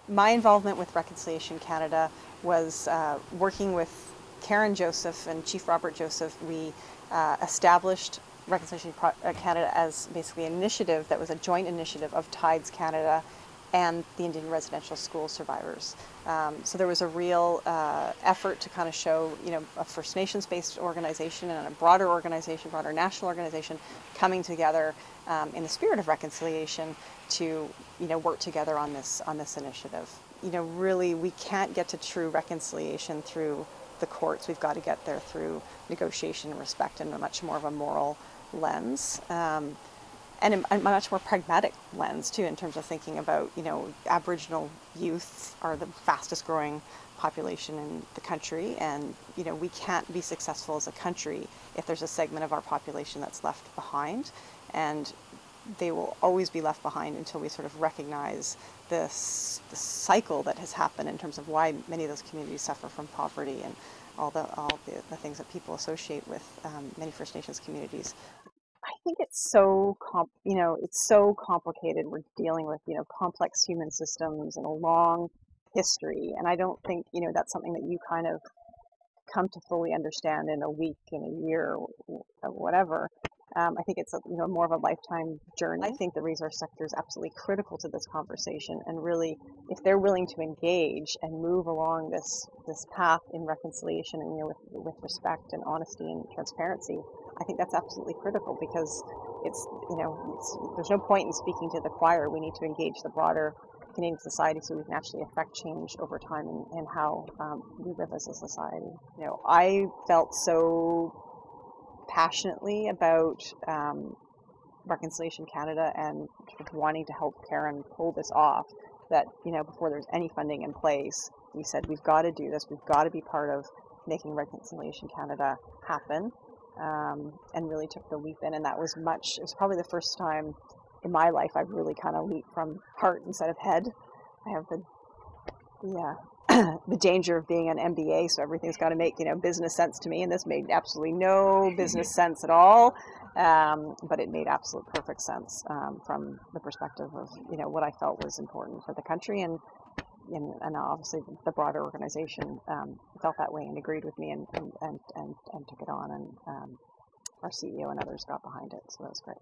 My involvement with Reconciliation Canada was working with Karen Joseph and Chief Robert Joseph. We established Canada as basically an initiative that was a joint initiative of Tides Canada and the Indian Residential School survivors. So there was a real effort to kind of show, a First Nations-based organization and a broader organization, broader national organization, coming together in the spirit of reconciliation to, work together on this initiative. Really, we can't get to true reconciliation through the courts. We've got to get there through negotiation and respect and a much more of a moral lens. And a much more pragmatic lens too, in terms of thinking about, Aboriginal youth are the fastest growing population in the country, and we can't be successful as a country if there's a segment of our population that's left behind, and they will always be left behind until we sort of recognize this cycle that has happened in terms of why many of those communities suffer from poverty and all the things that people associate with many First Nations communities. I think it's so it's so complicated. We're dealing with, complex human systems and a long history. And I don't think, that's something that you kind of come to fully understand in a week, in a year, or whatever. I think it's more of a lifetime journey. I think the resource sector is absolutely critical to this conversation, and really, if they're willing to engage and move along this path in reconciliation and with respect and honesty and transparency, I think that's absolutely critical, because there's no point in speaking to the choir. We need to engage the broader Canadian society so we can actually affect change over time in how we live as a society. I felt so passionately about Reconciliation Canada and wanting to help Karen pull this off, that before there's any funding in place, we said we've got to do this. We've got to be part of making Reconciliation Canada happen, and really took the leap in. And it was probably the first time in my life I've really kind of leaped from heart instead of head. I have the danger of being an MBA, so everything's got to make business sense to me, and this made absolutely no business sense at all, but it made absolute perfect sense from the perspective of what I felt was important for the country, and obviously the broader organization felt that way and agreed with me and took it on, and our CEO and others got behind it, so that was great.